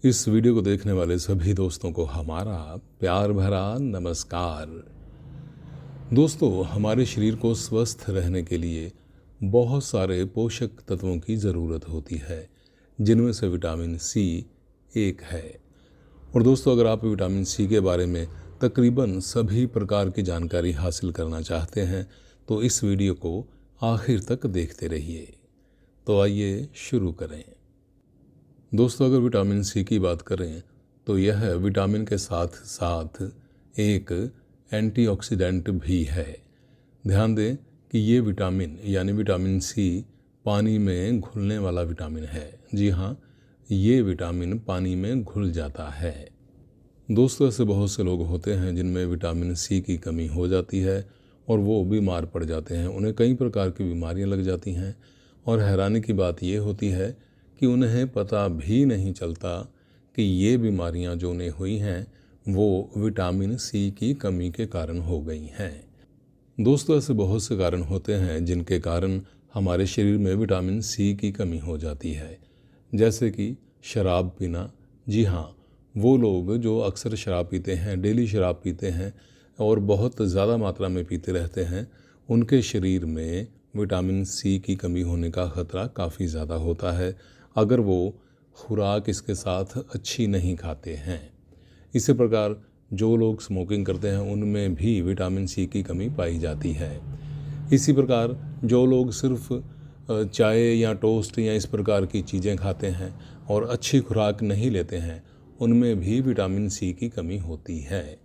इस वीडियो को देखने वाले सभी दोस्तों को हमारा प्यार भरा नमस्कार। दोस्तों, हमारे शरीर को स्वस्थ रहने के लिए बहुत सारे पोषक तत्वों की ज़रूरत होती है, जिनमें से विटामिन सी एक है। और दोस्तों, अगर आप विटामिन सी के बारे में तकरीबन सभी प्रकार की जानकारी हासिल करना चाहते हैं तो इस वीडियो को आखिर तक देखते रहिए। तो आइए शुरू करें। दोस्तों, अगर विटामिन सी की बात करें तो यह विटामिन के साथ साथ एक एंटीऑक्सीडेंट भी है। ध्यान दें कि ये विटामिन यानी विटामिन सी पानी में घुलने वाला विटामिन है। जी हाँ, ये विटामिन पानी में घुल जाता है। दोस्तों, ऐसे बहुत से लोग होते हैं जिनमें विटामिन सी की कमी हो जाती है और वो बीमार पड़ जाते हैं। उन्हें कई प्रकार की बीमारियां लग जाती हैं और हैरानी की बात ये होती है कि उन्हें पता भी नहीं चलता कि ये बीमारियां जो उन्हें हुई हैं वो विटामिन सी की कमी के कारण हो गई हैं। दोस्तों, ऐसे बहुत से कारण होते हैं जिनके कारण हमारे शरीर में विटामिन सी की कमी हो जाती है, जैसे कि शराब पीना। जी हाँ, वो लोग जो अक्सर शराब पीते हैं, डेली शराब पीते हैं और बहुत ज़्यादा मात्रा में पीते रहते हैं, उनके शरीर में विटामिन सी की कमी होने का ख़तरा काफ़ी ज़्यादा होता है अगर वो खुराक इसके साथ अच्छी नहीं खाते हैं। इसी प्रकार जो लोग स्मोकिंग करते हैं उनमें भी विटामिन सी की कमी पाई जाती है। इसी प्रकार जो लोग सिर्फ चाय या टोस्ट या इस प्रकार की चीज़ें खाते हैं और अच्छी खुराक नहीं लेते हैं, उनमें भी विटामिन सी की कमी होती है।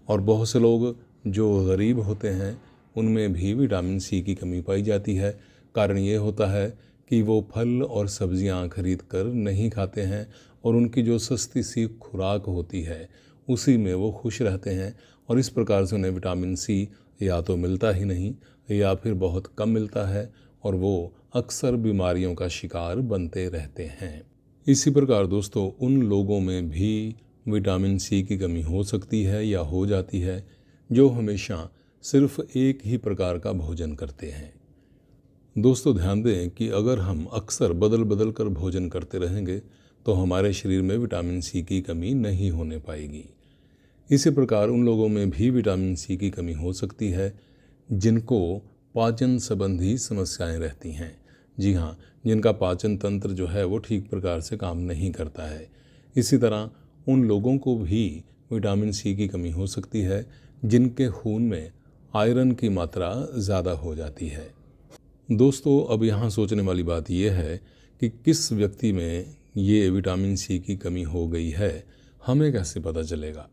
और बहुत से लोग जो गरीब होते हैं उनमें भी विटामिन सी की कमी पाई जाती है। कारण ये होता है कि वो फल और सब्जियां खरीद कर नहीं खाते हैं और उनकी जो सस्ती सी खुराक होती है उसी में वो खुश रहते हैं और इस प्रकार से उन्हें विटामिन सी या तो मिलता ही नहीं या फिर बहुत कम मिलता है और वो अक्सर बीमारियों का शिकार बनते रहते हैं। इसी प्रकार दोस्तों, उन लोगों में भी विटामिन सी की कमी हो सकती है या हो जाती है जो हमेशा सिर्फ एक ही प्रकार का भोजन करते हैं। दोस्तों, ध्यान दें कि अगर हम अक्सर बदल बदल कर भोजन करते रहेंगे तो हमारे शरीर में विटामिन सी की कमी नहीं होने पाएगी। इसी प्रकार उन लोगों में भी विटामिन सी की कमी हो सकती है जिनको पाचन संबंधी समस्याएं रहती हैं। जी हाँ, जिनका पाचन तंत्र जो है वो ठीक प्रकार से काम नहीं करता है। इसी तरह उन लोगों को भी विटामिन सी की कमी हो सकती है जिनके खून में आयरन की मात्रा ज़्यादा हो जाती है। दोस्तों, अब यहाँ सोचने वाली बात यह है कि किस व्यक्ति में ये विटामिन सी की कमी हो गई है, हमें कैसे पता चलेगा।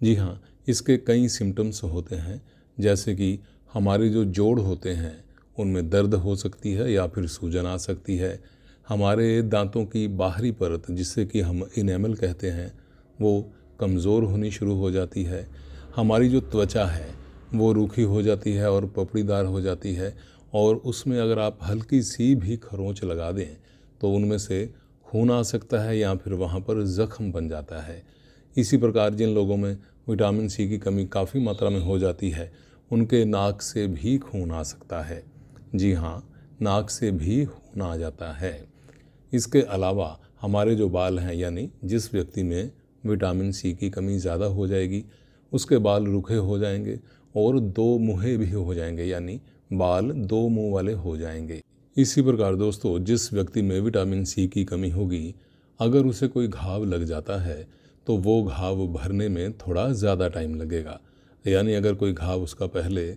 जी हाँ, इसके कई सिम्टम्स होते हैं, जैसे कि हमारे जो जोड़ होते हैं उनमें दर्द हो सकती है या फिर सूजन आ सकती है। हमारे दांतों की बाहरी परत, जिससे कि हम इनेमल कहते हैं, वो कमज़ोर होनी शुरू हो जाती है। हमारी जो त्वचा है वो रूखी हो जाती है और पपड़ीदार हो जाती है और उसमें अगर आप हल्की सी भी खरोंच लगा दें तो उनमें से खून आ सकता है या फिर वहाँ पर ज़ख्म बन जाता है। इसी प्रकार जिन लोगों में विटामिन सी की कमी काफ़ी मात्रा में हो जाती है उनके नाक से भी खून आ सकता है। जी हाँ, नाक से भी खून आ जाता है। इसके अलावा हमारे जो बाल हैं, यानी जिस व्यक्ति में विटामिन सी की कमी ज़्यादा हो जाएगी उसके बाल रूखे हो जाएंगे और दो मुँहे भी हो जाएंगे, यानी बाल दो मुंह वाले हो जाएंगे। इसी प्रकार दोस्तों, जिस व्यक्ति में विटामिन सी की कमी होगी, अगर उसे कोई घाव लग जाता है तो वो घाव भरने में थोड़ा ज़्यादा टाइम लगेगा। यानी अगर कोई घाव उसका पहले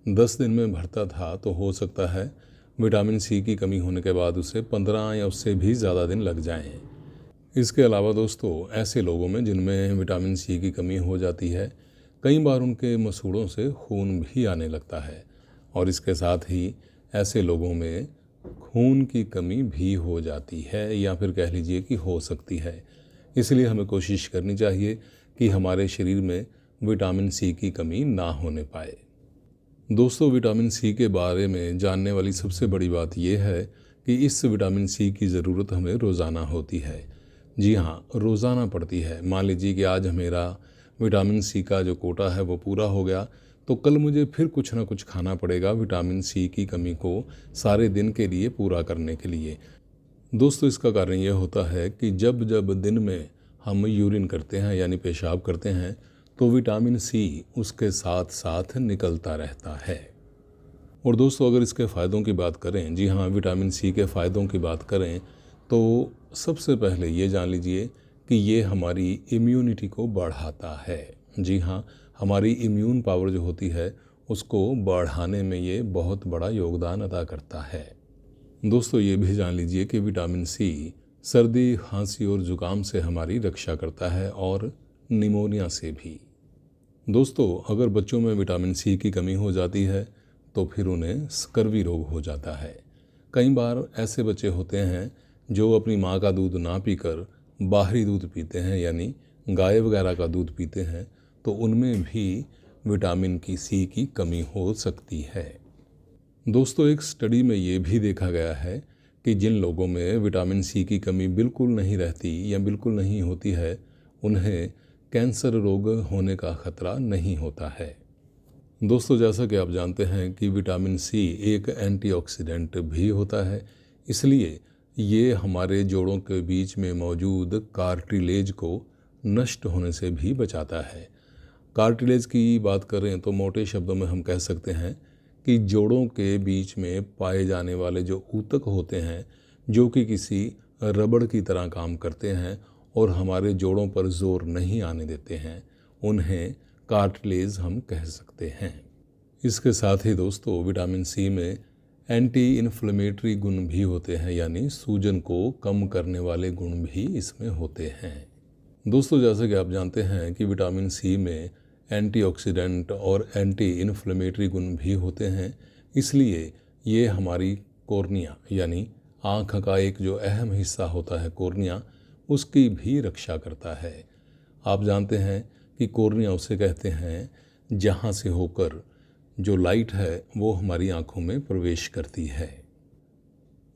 10 दिन में भरता था तो हो सकता है विटामिन सी की कमी होने के बाद उसे 15 या उससे भी ज़्यादा दिन लग जाएं। इसके अलावा दोस्तों, ऐसे लोगों में जिनमें विटामिन सी की कमी हो जाती है, कई बार उनके मसूड़ों से खून भी आने लगता है और इसके साथ ही ऐसे लोगों में खून की कमी भी हो जाती है या फिर कह लीजिए कि हो सकती है। इसलिए हमें कोशिश करनी चाहिए कि हमारे शरीर में विटामिन सी की कमी ना होने पाए। दोस्तों, विटामिन सी के बारे में जानने वाली सबसे बड़ी बात यह है कि इस विटामिन सी की ज़रूरत हमें रोज़ाना होती है। जी हाँ, रोज़ाना पड़ती है। मान लीजिए कि आज मेरा विटामिन सी का जो कोटा है वो पूरा हो गया तो कल मुझे फिर कुछ ना कुछ खाना पड़ेगा विटामिन सी की कमी को सारे दिन के लिए पूरा करने के लिए। दोस्तों इसका कारण ये होता है कि जब जब दिन में हम यूरिन करते हैं यानी पेशाब करते हैं तो विटामिन सी उसके साथ साथ निकलता रहता है। और दोस्तों अगर इसके फ़ायदों की बात करें, जी हाँ, विटामिन सी के फ़ायदों की बात करें तो सबसे पहले ये जान लीजिए कि ये हमारी इम्यूनिटी को बढ़ाता है। जी हाँ, हमारी इम्यून पावर जो होती है उसको बढ़ाने में ये बहुत बड़ा योगदान अदा करता है। दोस्तों ये भी जान लीजिए कि विटामिन सी सर्दी, खांसी और ज़ुकाम से हमारी रक्षा करता है और निमोनिया से भी। दोस्तों अगर बच्चों में विटामिन सी की कमी हो जाती है तो फिर उन्हें स्कर्वी रोग हो जाता है। कई बार ऐसे बच्चे होते हैं जो अपनी माँ का दूध ना पीकर बाहरी दूध पीते हैं यानी गाय वगैरह का दूध पीते हैं, तो उनमें भी विटामिन सी की कमी हो सकती है। दोस्तों एक स्टडी में ये भी देखा गया है कि जिन लोगों में विटामिन सी की कमी बिल्कुल नहीं रहती या बिल्कुल नहीं होती है, उन्हें कैंसर रोग होने का खतरा नहीं होता है। दोस्तों जैसा कि आप जानते हैं कि विटामिन सी एक एंटीऑक्सीडेंट भी होता है, इसलिए ये हमारे जोड़ों के बीच में मौजूद कार्टिलेज को नष्ट होने से भी बचाता है। कार्टिलेज की बात करें तो मोटे शब्दों में हम कह सकते हैं कि जोड़ों के बीच में पाए जाने वाले जो ऊतक होते हैं, जो कि किसी रबड़ की तरह काम करते हैं और हमारे जोड़ों पर जोर नहीं आने देते हैं, उन्हें कार्टिलेज हम कह सकते हैं। इसके साथ ही दोस्तों विटामिन सी में एंटी इन्फ्लेमेटरी गुण भी होते हैं, यानी सूजन को कम करने वाले गुण भी इसमें होते हैं। दोस्तों जैसे कि आप जानते हैं कि विटामिन सी में एंटीऑक्सीडेंट और एंटी इन्फ्लेमेटरी गुण भी होते हैं, इसलिए ये हमारी कॉर्निया यानी आँख का एक जो अहम हिस्सा होता है कॉर्निया, उसकी भी रक्षा करता है। आप जानते हैं कि कॉर्निया उसे कहते हैं जहाँ से होकर जो लाइट है वो हमारी आँखों में प्रवेश करती है।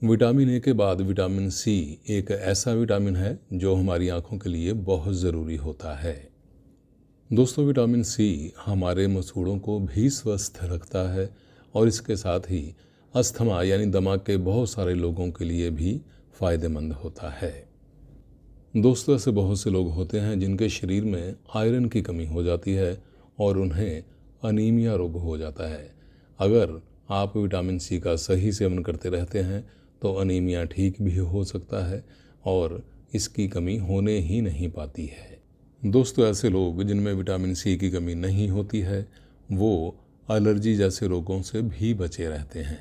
विटामिन ए के बाद विटामिन सी एक ऐसा विटामिन है जो हमारी आँखों के लिए बहुत ज़रूरी होता है। दोस्तों विटामिन सी हमारे मसूड़ों को भी स्वस्थ रखता है और इसके साथ ही अस्थमा यानी दिमाग के बहुत सारे लोगों के लिए भी फ़ायदेमंद होता है। दोस्तों ऐसे बहुत से लोग होते हैं जिनके शरीर में आयरन की कमी हो जाती है और उन्हें अनीमिया रोग हो जाता है। अगर आप विटामिन सी का सही सेवन करते रहते हैं तो अनीमिया ठीक भी हो सकता है और इसकी कमी होने ही नहीं पाती है। दोस्तों ऐसे लोग जिनमें विटामिन सी की कमी नहीं होती है वो एलर्जी जैसे रोगों से भी बचे रहते हैं।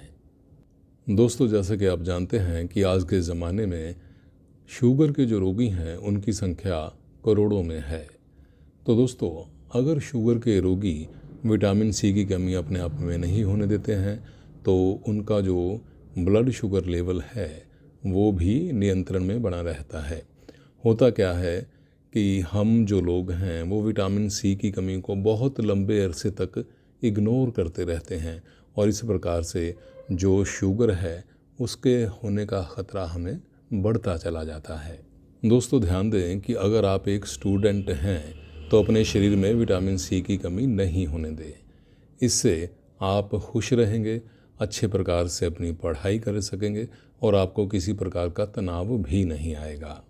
दोस्तों जैसे कि आप जानते हैं कि आज के ज़माने में शुगर के जो रोगी हैं उनकी संख्या करोड़ों में है। तो दोस्तों अगर शुगर के रोगी विटामिन सी की कमी अपने आप में नहीं होने देते हैं तो उनका जो ब्लड शुगर लेवल है वो भी नियंत्रण में बना रहता है। होता क्या है कि हम जो लोग हैं वो विटामिन सी की कमी को बहुत लंबे अरसे तक इग्नोर करते रहते हैं और इस प्रकार से जो शुगर है उसके होने का ख़तरा हमें बढ़ता चला जाता है। दोस्तों ध्यान दें कि अगर आप एक स्टूडेंट हैं तो अपने शरीर में विटामिन सी की कमी नहीं होने दें। इससे आप खुश रहेंगे, अच्छे प्रकार से अपनी पढ़ाई कर सकेंगे और आपको किसी प्रकार का तनाव भी नहीं आएगा।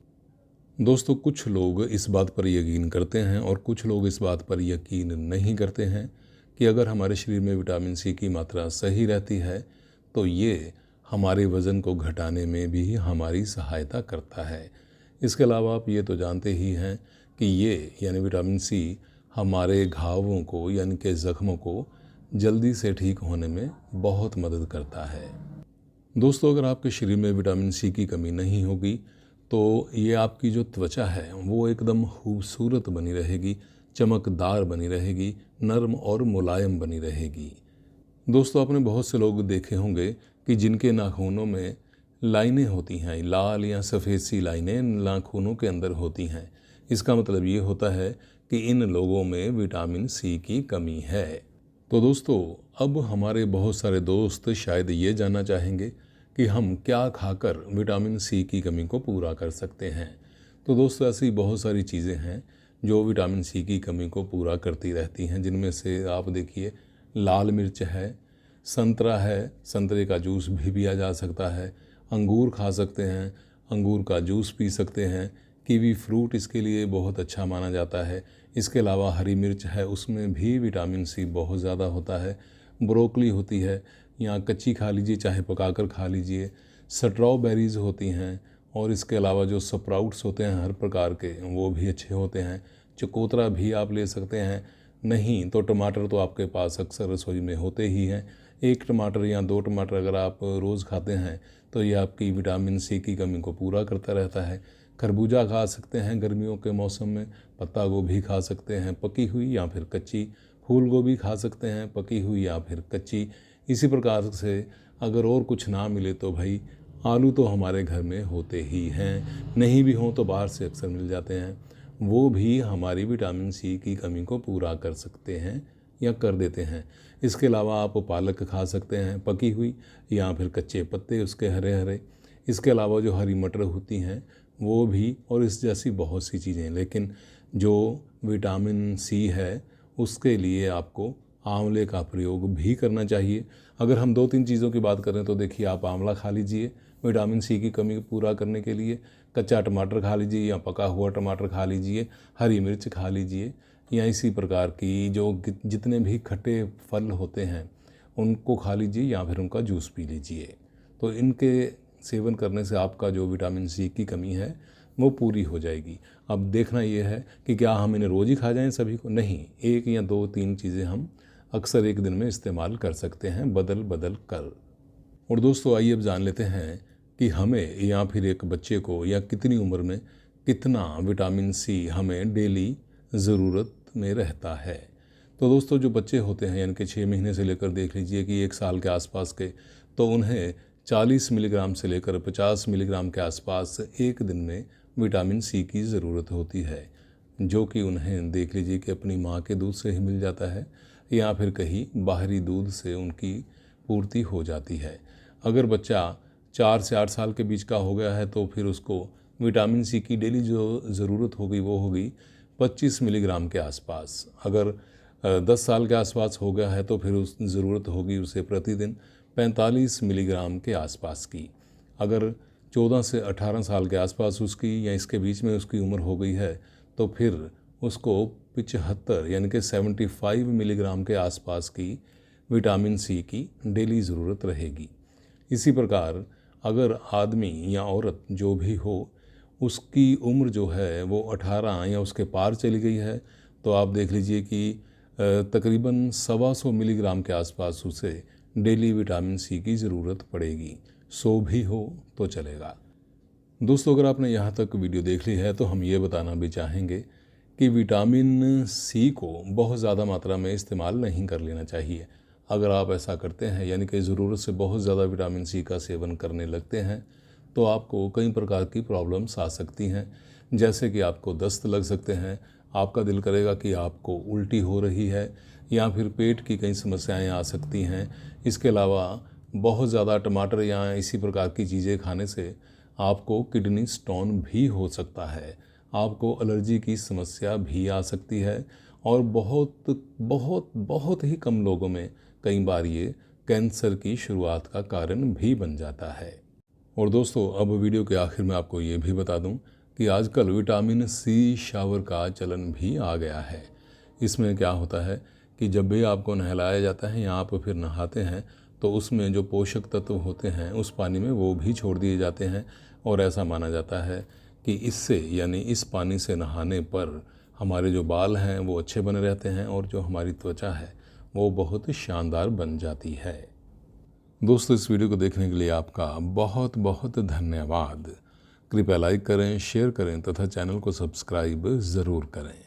दोस्तों कुछ लोग इस बात पर यकीन करते हैं और कुछ लोग इस बात पर यकीन नहीं करते हैं कि अगर हमारे शरीर में विटामिन सी की मात्रा सही रहती है तो ये हमारे वज़न को घटाने में भी हमारी सहायता करता है। इसके अलावा आप ये तो जानते ही हैं कि ये यानी विटामिन सी हमारे घावों को यानी कि ज़ख्मों को जल्दी से ठीक होने में बहुत मदद करता है। दोस्तों अगर आपके शरीर में विटामिन सी की कमी नहीं होगी तो ये आपकी जो त्वचा है वो एकदम खूबसूरत बनी रहेगी, चमकदार बनी रहेगी, नरम और मुलायम बनी रहेगी। दोस्तों आपने बहुत से लोग देखे होंगे कि जिनके नाखूनों में लाइनें होती हैं, लाल या सफ़ेद सी लाइनें नाखूनों के अंदर होती हैं। इसका मतलब ये होता है कि इन लोगों में विटामिन सी की कमी है। तो दोस्तों अब हमारे बहुत सारे दोस्त शायद ये जानना चाहेंगे कि हम क्या खाकर विटामिन सी की कमी को पूरा कर सकते हैं। तो दोस्तों ऐसी बहुत सारी चीज़ें हैं जो विटामिन सी की कमी को पूरा करती रहती हैं, जिनमें से आप देखिए लाल मिर्च है, संतरा है, संतरे का जूस भी पिया जा सकता है, अंगूर खा सकते हैं, अंगूर का जूस पी सकते हैं। कीवी फ्रूट इसके लिए बहुत अच्छा माना जाता है। इसके अलावा हरी मिर्च है, उसमें भी विटामिन सी बहुत ज़्यादा होता है। ब्रोकली होती है, या कच्ची खा लीजिए चाहे पकाकर खा लीजिए। स्ट्रॉबेरीज़ होती हैं, और इसके अलावा जो स्प्राउट्स होते हैं हर प्रकार के, वो भी अच्छे होते हैं। चकोतरा भी आप ले सकते हैं। नहीं तो टमाटर तो आपके पास अक्सर रसोई में होते ही हैं। 1 टमाटर या 2 टमाटर अगर आप रोज़ खाते हैं तो ये आपकी विटामिन सी की कमी को पूरा करता रहता है। खरबूजा खा सकते हैं गर्मियों के मौसम में। पत्ता गोभी खा सकते हैं पकी हुई या फिर कच्ची। फूल गोभी खा सकते हैं पकी हुई या फिर कच्ची। इसी प्रकार से अगर और कुछ ना मिले तो भाई आलू तो हमारे घर में होते ही हैं, नहीं भी हों तो बाहर से अक्सर मिल जाते हैं। वो भी हमारी विटामिन सी की कमी को पूरा कर सकते हैं या कर देते हैं। इसके अलावा आप पालक खा सकते हैं पकी हुई या फिर कच्चे पत्ते उसके हरे हरे। इसके अलावा जो हरी मटर होती हैं वो भी, और इस जैसी बहुत सी चीज़ें। लेकिन जो विटामिन सी है उसके लिए आपको आंवले का प्रयोग भी करना चाहिए। अगर हम 2-3 चीज़ों की बात करें तो देखिए, आप आंवला खा लीजिए विटामिन सी की कमी को पूरा करने के लिए। कच्चा टमाटर खा लीजिए या पका हुआ टमाटर खा लीजिए। हरी मिर्च खा लीजिए, या इसी प्रकार की जो जितने भी खट्टे फल होते हैं उनको खा लीजिए या फिर उनका जूस पी लीजिए। तो इनके सेवन करने से आपका जो विटामिन सी की कमी है वो पूरी हो जाएगी। अब देखना ये है कि क्या हम इन्हें रोज़ ही खा जाएं सभी को? नहीं, 1 या 2-3 चीज़ें हम अक्सर एक दिन में इस्तेमाल कर सकते हैं बदल बदल कर। और दोस्तों आइए अब जान लेते हैं कि हमें या फिर एक बच्चे को या कितनी उम्र में कितना विटामिन सी हमें डेली ज़रूरत में रहता है। तो दोस्तों जो बच्चे होते हैं यानी कि 6 महीने से लेकर देख लीजिए कि 1 साल के आसपास के, तो उन्हें 40 मिलीग्राम से लेकर 50 मिलीग्राम के आसपास एक दिन में विटामिन सी की ज़रूरत होती है, जो कि उन्हें देख लीजिए कि अपनी माँ के दूध से ही मिल जाता है या फिर कहीं बाहरी दूध से उनकी पूर्ति हो जाती है। अगर बच्चा 4 से 8 साल के बीच का हो गया है तो फिर उसको विटामिन सी की डेली जो ज़रूरत होगी वो होगी 25 मिलीग्राम के आसपास। अगर 10 साल के आसपास हो गया है तो फिर उस ज़रूरत होगी उसे प्रतिदिन 45 मिलीग्राम के आसपास की। अगर 14 से 18 साल के आसपास उसकी या इसके बीच में उसकी उम्र हो गई है तो फिर उसको 75 यानी कि 75 मिलीग्राम के आसपास की विटामिन सी की डेली ज़रूरत रहेगी। इसी प्रकार अगर आदमी या औरत जो भी हो उसकी उम्र जो है वो 18 या उसके पार चली गई है तो आप देख लीजिए कि तकरीबन 125 मिलीग्राम के आसपास उसे डेली विटामिन सी की ज़रूरत पड़ेगी। 100 भी हो तो चलेगा। दोस्तों अगर आपने यहाँ तक वीडियो देख ली है तो हम ये बताना भी चाहेंगे कि विटामिन सी को बहुत ज़्यादा मात्रा में इस्तेमाल नहीं कर लेना चाहिए। अगर आप ऐसा करते हैं यानी कि ज़रूरत से बहुत ज़्यादा विटामिन सी का सेवन करने लगते हैं तो आपको कई प्रकार की प्रॉब्लम्स आ सकती हैं, जैसे कि आपको दस्त लग सकते हैं, आपका दिल करेगा कि आपको उल्टी हो रही है, या फिर पेट की कई समस्याएं आ सकती हैं। इसके अलावा बहुत ज़्यादा टमाटर या इसी प्रकार की चीज़ें खाने से आपको किडनी स्टोन भी हो सकता है, आपको एलर्जी की समस्या भी आ सकती है, और बहुत बहुत बहुत ही कम लोगों में कई बार ये कैंसर की शुरुआत का कारण भी बन जाता है। और दोस्तों अब वीडियो के आखिर में आपको ये भी बता दूं कि आजकल विटामिन सी शावर का चलन भी आ गया है। इसमें क्या होता है कि जब भी आपको नहलाया जाता है या आप फिर नहाते हैं तो उसमें जो पोषक तत्व होते हैं उस पानी में वो भी छोड़ दिए जाते हैं, और ऐसा माना जाता है कि इससे यानी इस पानी से नहाने पर हमारे जो बाल हैं वो अच्छे बने रहते हैं और जो हमारी त्वचा है वो बहुत शानदार बन जाती है। दोस्तों इस वीडियो को देखने के लिए आपका बहुत बहुत धन्यवाद। कृपया लाइक करें, शेयर करें तथा चैनल को सब्सक्राइब ज़रूर करें।